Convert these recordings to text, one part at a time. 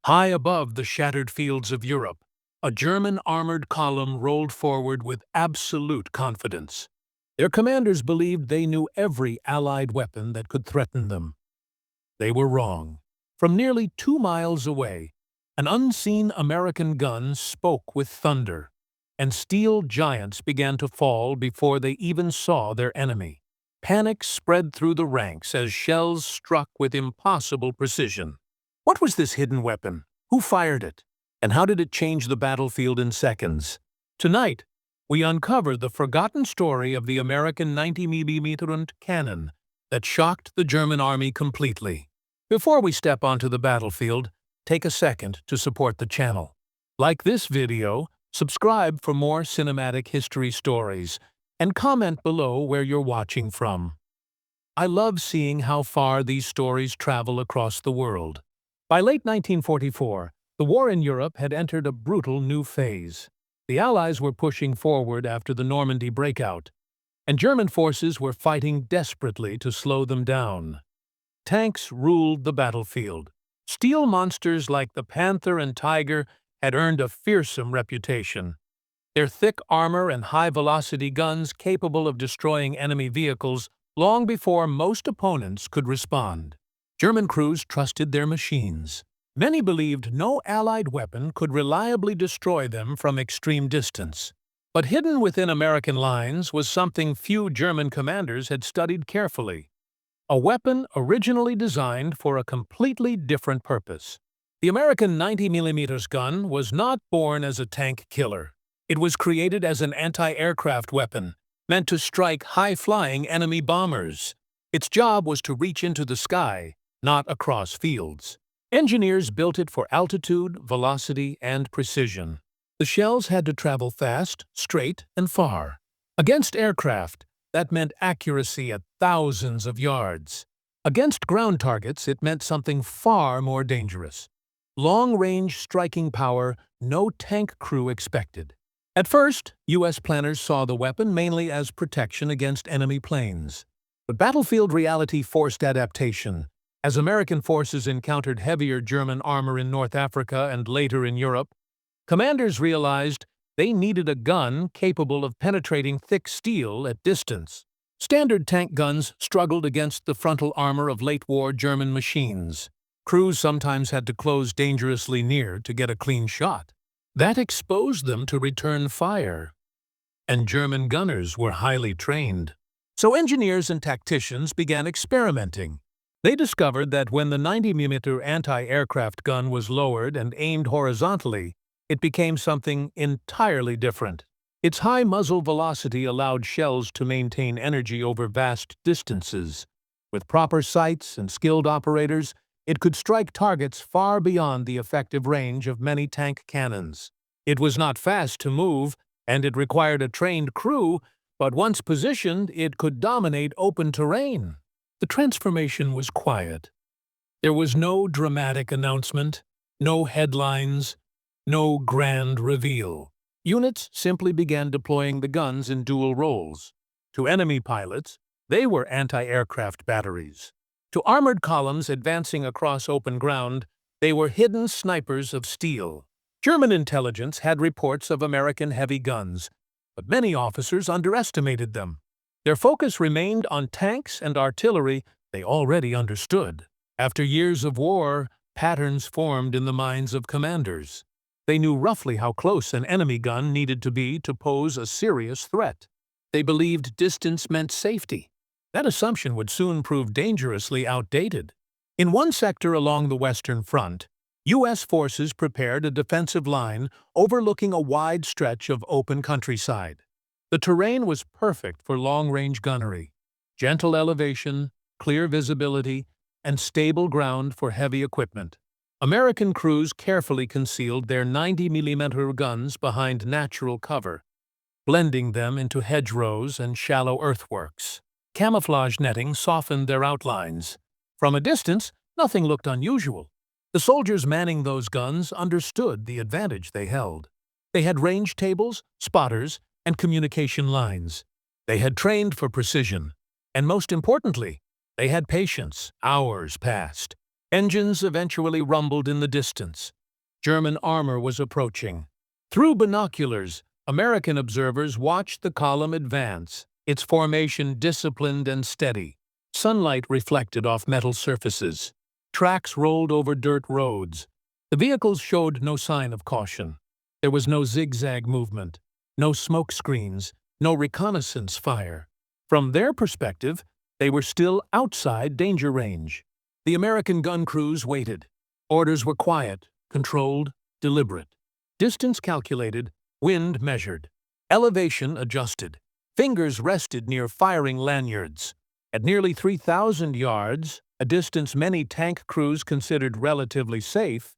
High above the shattered fields of Europe, a German armored column rolled forward with absolute confidence. Their commanders believed they knew every Allied weapon that could threaten them. They were wrong. From nearly 2 miles away, an unseen American gun spoke with thunder, and steel giants began to fall before they even saw their enemy. Panic spread through the ranks as shells struck with impossible precision. What was this hidden weapon? Who fired it? And how did it change the battlefield in seconds? Tonight, we uncover the forgotten story of the American 90mm cannon that shocked the German army completely. Before we step onto the battlefield, take a second to support the channel. Like this video, subscribe for more cinematic history stories, and comment below where you're watching from. I love seeing how far these stories travel across the world. By late 1944, the war in Europe had entered a brutal new phase. The Allies were pushing forward after the Normandy breakout, and German forces were fighting desperately to slow them down. Tanks ruled the battlefield. Steel monsters like the Panther and Tiger had earned a fearsome reputation. Their thick armor and high-velocity guns capable of destroying enemy vehicles long before most opponents could respond. German crews trusted their machines. Many believed no Allied weapon could reliably destroy them from extreme distance. But hidden within American lines was something few German commanders had studied carefully. A weapon originally designed for a completely different purpose. The American 90mm gun was not born as a tank killer. It was created as an anti-aircraft weapon, meant to strike high-flying enemy bombers. Its job was to reach into the sky, not across fields. Engineers built it for altitude, velocity, and precision. The shells had to travel fast, straight, and far. Against aircraft, that meant accuracy at thousands of yards. Against ground targets, it meant something far more dangerous. Long-range striking power no tank crew expected. At first, U.S. planners saw the weapon mainly as protection against enemy planes. But battlefield reality forced adaptation. As American forces encountered heavier German armor in North Africa and later in Europe, commanders realized they needed a gun capable of penetrating thick steel at distance. Standard tank guns struggled against the frontal armor of late-war German machines. Crews sometimes had to close dangerously near to get a clean shot. That exposed them to return fire. And German gunners were highly trained. So engineers and tacticians began experimenting. They discovered that when the 90mm anti-aircraft gun was lowered and aimed horizontally, it became something entirely different. Its high muzzle velocity allowed shells to maintain energy over vast distances. With proper sights and skilled operators, it could strike targets far beyond the effective range of many tank cannons. It was not fast to move, and it required a trained crew, but once positioned, it could dominate open terrain. The transformation was quiet. There was no dramatic announcement, no headlines, no grand reveal. Units simply began deploying the guns in dual roles. To enemy pilots, they were anti-aircraft batteries. To armored columns advancing across open ground, they were hidden snipers of steel. German intelligence had reports of American heavy guns, but many officers underestimated them. Their focus remained on tanks and artillery they already understood. After years of war, patterns formed in the minds of commanders. They knew roughly how close an enemy gun needed to be to pose a serious threat. They believed distance meant safety. That assumption would soon prove dangerously outdated. In one sector along the Western Front, U.S. forces prepared a defensive line overlooking a wide stretch of open countryside. The terrain was perfect for long-range gunnery. Gentle elevation, clear visibility, and stable ground for heavy equipment. American crews carefully concealed their 90mm guns behind natural cover, blending them into hedgerows and shallow earthworks. Camouflage netting softened their outlines. From a distance, nothing looked unusual. The soldiers manning those guns understood the advantage they held. They had range tables, spotters, and communication lines. They had trained for precision. And most importantly, they had patience. Hours passed. Engines eventually rumbled in the distance. German armor was approaching. Through binoculars, American observers watched the column advance, its formation disciplined and steady. Sunlight reflected off metal surfaces. Tracks rolled over dirt roads. The vehicles showed no sign of caution. There was no zigzag movement, no smoke screens, no reconnaissance fire. From their perspective, they were still outside danger range. The American gun crews waited. Orders were quiet, controlled, deliberate. Distance calculated, wind measured. Elevation adjusted. Fingers rested near firing lanyards. At nearly 3,000 yards, a distance many tank crews considered relatively safe,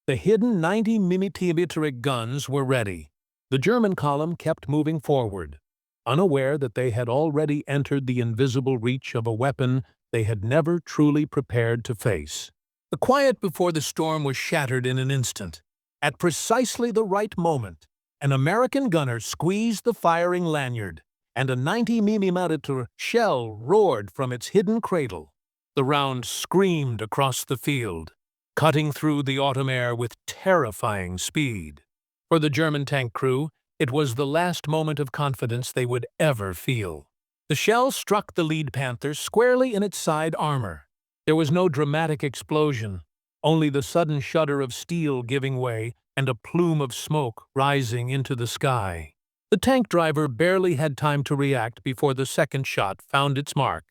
the hidden 90mm guns were ready. The German column kept moving forward, unaware that they had already entered the invisible reach of a weapon they had never truly prepared to face. The quiet before the storm was shattered in an instant. At precisely the right moment, an American gunner squeezed the firing lanyard, and a 90mm shell roared from its hidden cradle. The round screamed across the field, cutting through the autumn air with terrifying speed. For the German tank crew, it was the last moment of confidence they would ever feel. The shell struck the lead Panther squarely in its side armor. There was no dramatic explosion, only the sudden shudder of steel giving way and a plume of smoke rising into the sky. The tank driver barely had time to react before the second shot found its mark,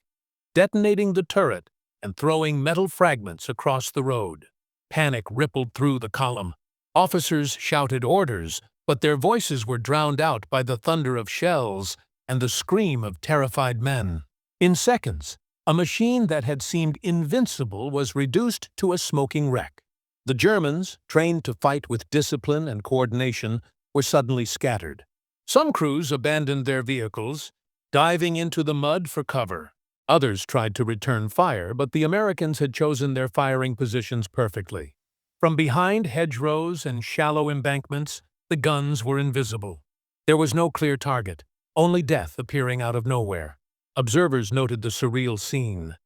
detonating the turret and throwing metal fragments across the road. Panic rippled through the column. Officers shouted orders, but their voices were drowned out by the thunder of shells and the scream of terrified men. In seconds, a machine that had seemed invincible was reduced to a smoking wreck. The Germans, trained to fight with discipline and coordination, were suddenly scattered. Some crews abandoned their vehicles, diving into the mud for cover. Others tried to return fire, but the Americans had chosen their firing positions perfectly. From behind hedgerows and shallow embankments, the guns were invisible. There was no clear target, only death appearing out of nowhere. Observers noted the surreal scene.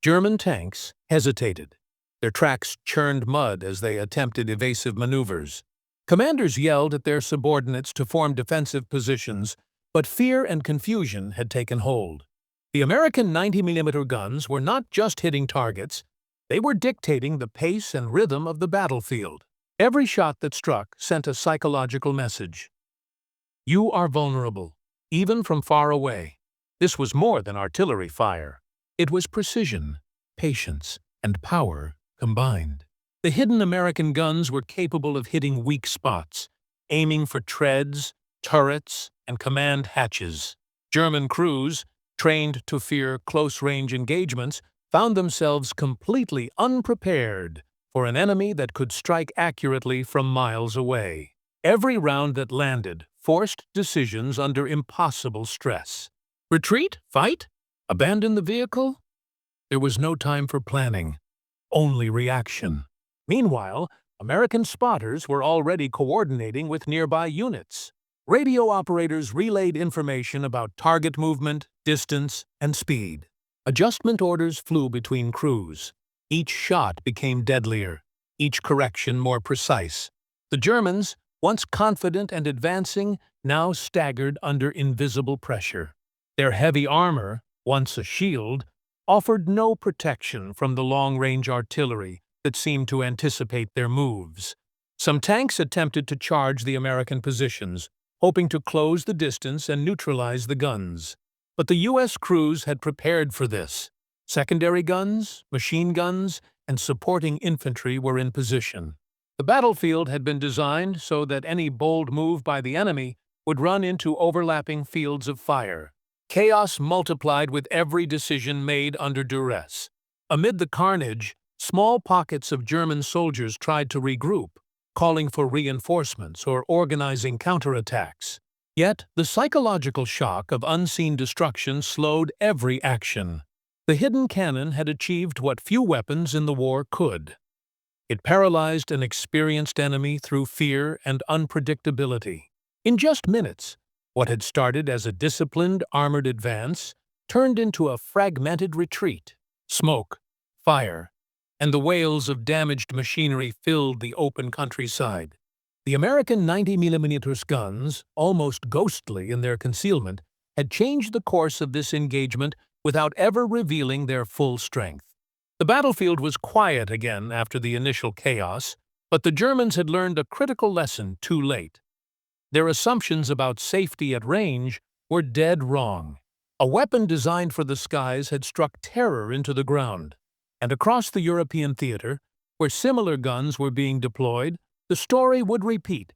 German tanks hesitated. Their tracks churned mud as they attempted evasive maneuvers. Commanders yelled at their subordinates to form defensive positions, but fear and confusion had taken hold. The American 90mm guns were not just hitting targets, they were dictating the pace and rhythm of the battlefield. Every shot that struck sent a psychological message. You are vulnerable, even from far away. This was more than artillery fire. It was precision, patience, and power combined. The hidden American guns were capable of hitting weak spots, aiming for treads, turrets, and command hatches. German crews, trained to fear close-range engagements, found themselves completely unprepared for an enemy that could strike accurately from miles away. Every round that landed forced decisions under impossible stress. Retreat? Fight? Abandon the vehicle? There was no time for planning, only reaction. Meanwhile, American spotters were already coordinating with nearby units. Radio operators relayed information about target movement, distance, and speed. Adjustment orders flew between crews. Each shot became deadlier, each correction more precise. The Germans, once confident and advancing, now staggered under invisible pressure. Their heavy armor, once a shield, offered no protection from the long-range artillery that seemed to anticipate their moves. Some tanks attempted to charge the American positions, hoping to close the distance and neutralize the guns. But the U.S. crews had prepared for this. Secondary guns, machine guns, and supporting infantry were in position. The battlefield had been designed so that any bold move by the enemy would run into overlapping fields of fire. Chaos multiplied with every decision made under duress. Amid the carnage, small pockets of German soldiers tried to regroup, calling for reinforcements or organizing counterattacks. Yet, the psychological shock of unseen destruction slowed every action. The hidden cannon had achieved what few weapons in the war could. It paralyzed an experienced enemy through fear and unpredictability. In just minutes, what had started as a disciplined, armored advance turned into a fragmented retreat. Smoke, fire, and the wails of damaged machinery filled the open countryside. The American 90mm guns, almost ghostly in their concealment, had changed the course of this engagement without ever revealing their full strength. The battlefield was quiet again after the initial chaos, but the Germans had learned a critical lesson too late. Their assumptions about safety at range were dead wrong. A weapon designed for the skies had struck terror into the ground, and across the European theater, where similar guns were being deployed, the story would repeat.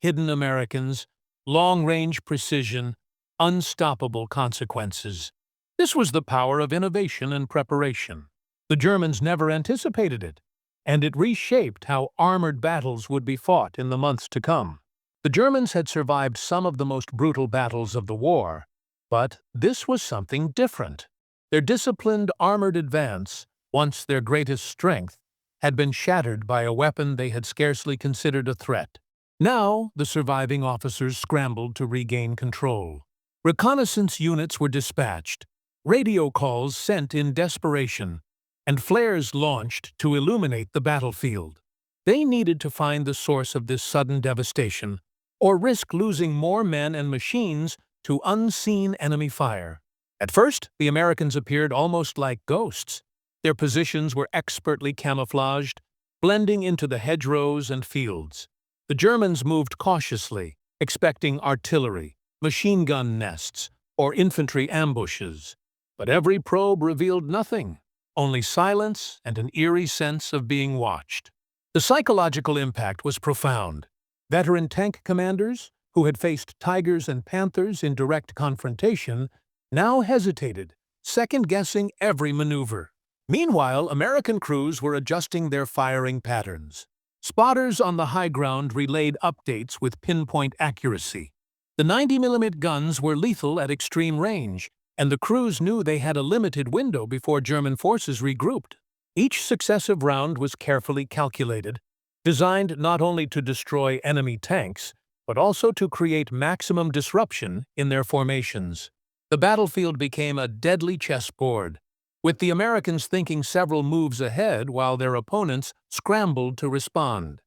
Hidden Americans, long-range precision, unstoppable consequences. This was the power of innovation and preparation. The Germans never anticipated it, and it reshaped how armored battles would be fought in the months to come. The Germans had survived some of the most brutal battles of the war, but this was something different. Their disciplined armored advance, once their greatest strength, had been shattered by a weapon they had scarcely considered a threat. Now, the surviving officers scrambled to regain control. Reconnaissance units were dispatched, radio calls sent in desperation, and flares launched to illuminate the battlefield. They needed to find the source of this sudden devastation, or risk losing more men and machines to unseen enemy fire. At first, the Americans appeared almost like ghosts. Their positions were expertly camouflaged, blending into the hedgerows and fields. The Germans moved cautiously, expecting artillery, machine gun nests, or infantry ambushes. But every probe revealed nothing, only silence and an eerie sense of being watched. The psychological impact was profound. Veteran tank commanders, who had faced tigers and panthers in direct confrontation, now hesitated, second-guessing every maneuver. Meanwhile, American crews were adjusting their firing patterns. Spotters on the high ground relayed updates with pinpoint accuracy. The 90mm guns were lethal at extreme range, and the crews knew they had a limited window before German forces regrouped. Each successive round was carefully calculated, designed not only to destroy enemy tanks, but also to create maximum disruption in their formations. The battlefield became a deadly chessboard, with the Americans thinking several moves ahead while their opponents scrambled to respond.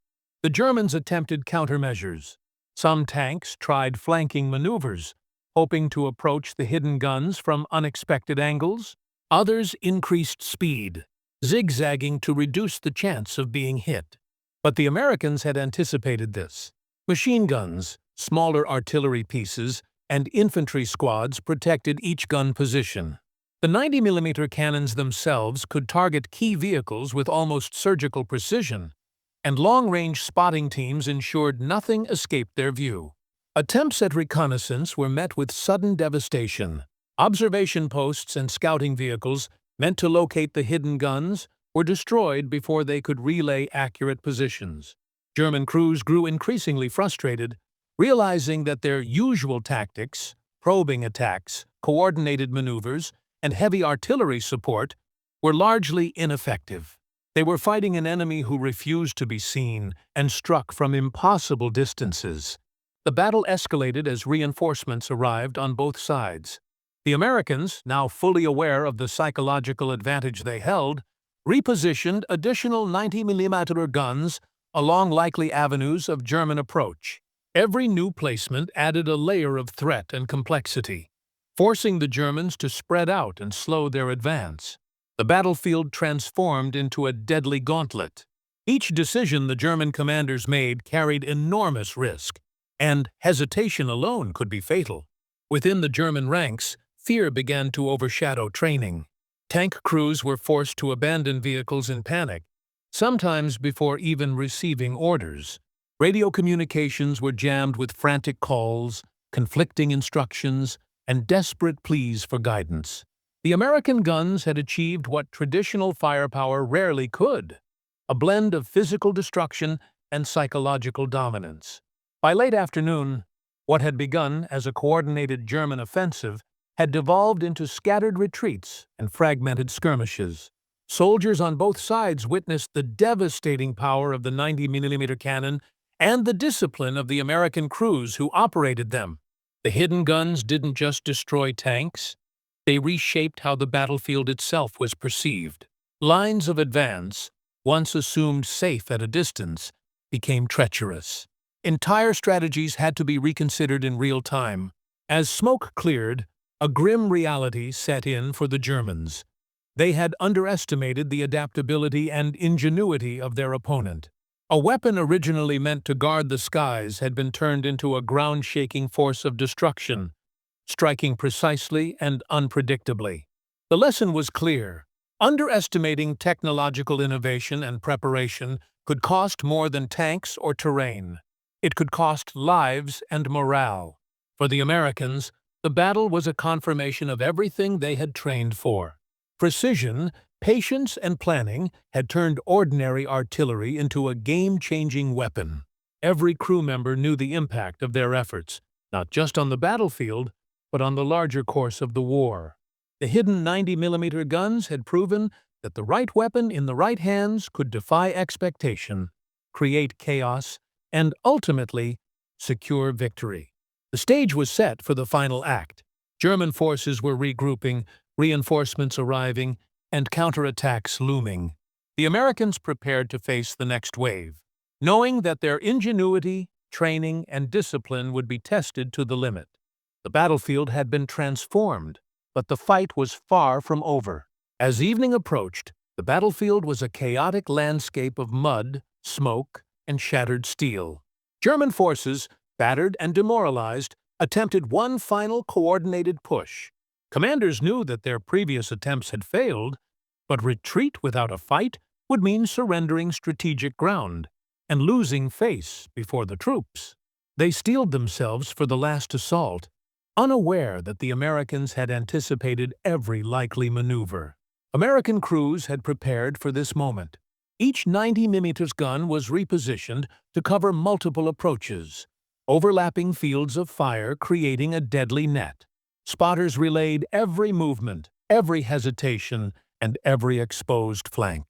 The Germans attempted countermeasures. Some tanks tried flanking maneuvers, hoping to approach the hidden guns from unexpected angles. Others increased speed, zigzagging to reduce the chance of being hit. But the Americans had anticipated this. Machine guns, smaller artillery pieces, and infantry squads protected each gun position. The 90mm cannons themselves could target key vehicles with almost surgical precision, and long-range spotting teams ensured nothing escaped their view. Attempts at reconnaissance were met with sudden devastation. Observation posts and scouting vehicles, meant to locate the hidden guns, were destroyed before they could relay accurate positions. German crews grew increasingly frustrated, realizing that their usual tactics, probing attacks, coordinated maneuvers, and heavy artillery support, were largely ineffective. They were fighting an enemy who refused to be seen and struck from impossible distances. The battle escalated as reinforcements arrived on both sides. The Americans, now fully aware of the psychological advantage they held, repositioned additional 90mm guns along likely avenues of German approach. Every new placement added a layer of threat and complexity, forcing the Germans to spread out and slow their advance. The battlefield transformed into a deadly gauntlet. Each decision the German commanders made carried enormous risk, and hesitation alone could be fatal. Within the German ranks, fear began to overshadow training. Tank crews were forced to abandon vehicles in panic, sometimes before even receiving orders. Radio communications were jammed with frantic calls, conflicting instructions, and desperate pleas for guidance. The American guns had achieved what traditional firepower rarely could, a blend of physical destruction and psychological dominance. By late afternoon, what had begun as a coordinated German offensive had devolved into scattered retreats and fragmented skirmishes. Soldiers on both sides witnessed the devastating power of the 90mm cannon and the discipline of the American crews who operated them. The hidden guns didn't just destroy tanks, they reshaped how the battlefield itself was perceived. Lines of advance, once assumed safe at a distance, became treacherous. Entire strategies had to be reconsidered in real time. As smoke cleared, a grim reality set in for the Germans. They had underestimated the adaptability and ingenuity of their opponent. A weapon originally meant to guard the skies had been turned into a ground-shaking force of destruction, striking precisely and unpredictably. The lesson was clear. Underestimating technological innovation and preparation could cost more than tanks or terrain. It could cost lives and morale. For the Americans, the battle was a confirmation of everything they had trained for. Precision, patience, and planning had turned ordinary artillery into a game-changing weapon. Every crew member knew the impact of their efforts, not just on the battlefield, but on the larger course of the war. The hidden 90mm guns had proven that the right weapon in the right hands could defy expectation, create chaos, and ultimately secure victory. The stage was set for the final act. German forces were regrouping, reinforcements arriving, and counterattacks looming. The Americans prepared to face the next wave, knowing that their ingenuity, training, and discipline would be tested to the limit. The battlefield had been transformed, but the fight was far from over. As evening approached, the battlefield was a chaotic landscape of mud, smoke, and shattered steel. German forces, battered and demoralized, attempted one final coordinated push. Commanders knew that their previous attempts had failed, but retreat without a fight would mean surrendering strategic ground and losing face before the troops. They steeled themselves for the last assault, unaware that the Americans had anticipated every likely maneuver. American crews had prepared for this moment. Each 90mm gun was repositioned to cover multiple approaches, overlapping fields of fire creating a deadly net. Spotters relayed every movement, every hesitation, and every exposed flank.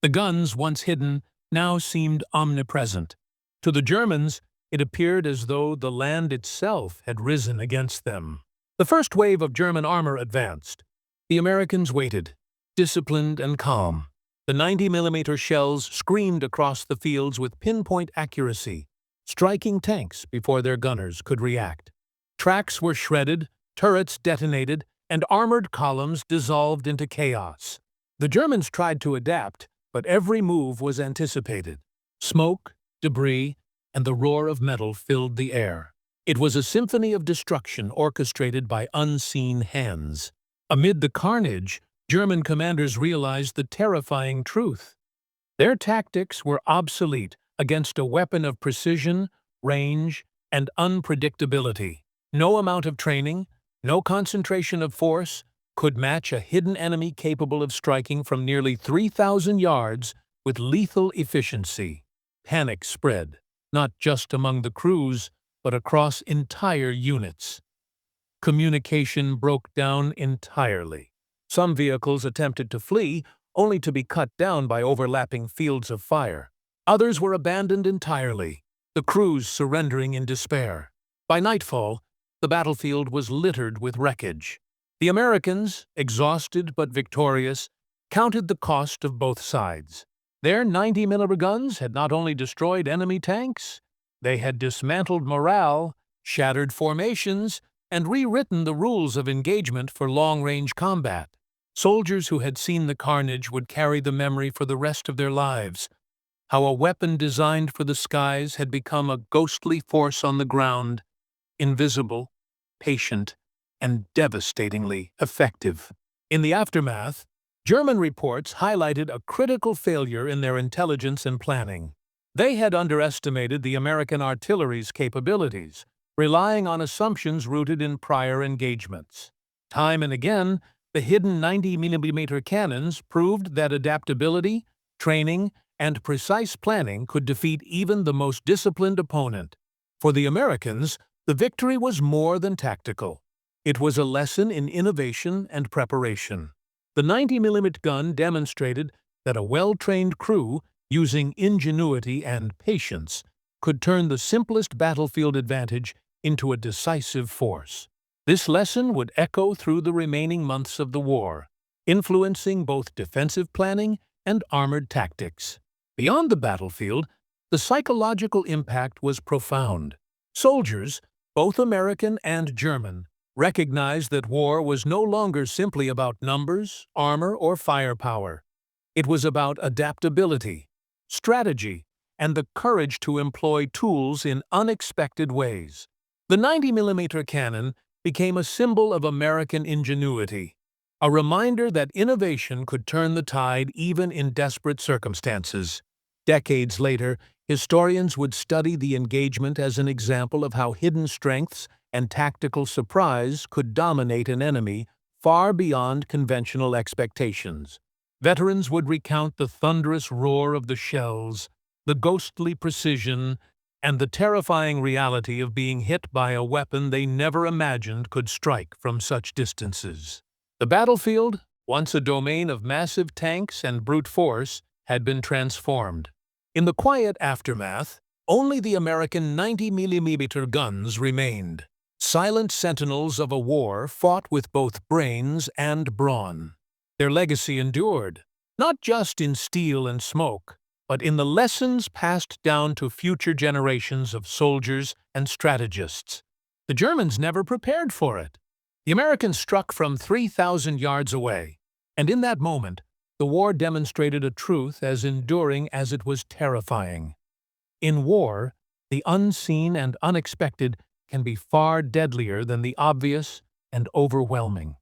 The guns, once hidden, now seemed omnipresent. To the Germans, it appeared as though the land itself had risen against them. The first wave of German armor advanced. The Americans waited, disciplined and calm. The 90mm shells screamed across the fields with pinpoint accuracy, striking tanks before their gunners could react. Tracks were shredded, turrets detonated, and armored columns dissolved into chaos. The Germans tried to adapt, but every move was anticipated. Smoke, debris, and the roar of metal filled the air. It was a symphony of destruction orchestrated by unseen hands. Amid the carnage, German commanders realized the terrifying truth. Their tactics were obsolete against a weapon of precision, range, and unpredictability. No amount of training, no concentration of force, could match a hidden enemy capable of striking from nearly 3,000 yards with lethal efficiency. Panic spread, not just among the crews, but across entire units. Communication broke down entirely. Some vehicles attempted to flee, only to be cut down by overlapping fields of fire. Others were abandoned entirely, the crews surrendering in despair. By nightfall, the battlefield was littered with wreckage. The Americans, exhausted but victorious, counted the cost of both sides. Their 90mm guns had not only destroyed enemy tanks, they had dismantled morale, shattered formations, and rewritten the rules of engagement for long-range combat. Soldiers who had seen the carnage would carry the memory for the rest of their lives, how a weapon designed for the skies had become a ghostly force on the ground, invisible, patient, and devastatingly effective. In the aftermath, German reports highlighted a critical failure in their intelligence and planning. They had underestimated the American artillery's capabilities, relying on assumptions rooted in prior engagements. Time and again, the hidden 90mm cannons proved that adaptability, training, and precise planning could defeat even the most disciplined opponent. For the Americans, the victory was more than tactical. It was a lesson in innovation and preparation. The 90mm gun demonstrated that a well-trained crew, using ingenuity and patience, could turn the simplest battlefield advantage into a decisive force. This lesson would echo through the remaining months of the war, influencing both defensive planning and armored tactics. Beyond the battlefield, the psychological impact was profound. Soldiers, both American and German, recognized that war was no longer simply about numbers, armor, or firepower. It was about adaptability, strategy, and the courage to employ tools in unexpected ways. The 90mm cannon became a symbol of American ingenuity, a reminder that innovation could turn the tide even in desperate circumstances. Decades later, historians would study the engagement as an example of how hidden strengths and tactical surprise could dominate an enemy far beyond conventional expectations. Veterans would recount the thunderous roar of the shells, the ghostly precision, and the terrifying reality of being hit by a weapon they never imagined could strike from such distances. The battlefield, once a domain of massive tanks and brute force, had been transformed. In the quiet aftermath, only the American 90mm guns remained, silent sentinels of a war fought with both brains and brawn. Their legacy endured, not just in steel and smoke, but in the lessons passed down to future generations of soldiers and strategists. The Germans never prepared for it. The Americans struck from 3,000 yards away, and in that moment, the war demonstrated a truth as enduring as it was terrifying. In war, the unseen and unexpected can be far deadlier than the obvious and overwhelming.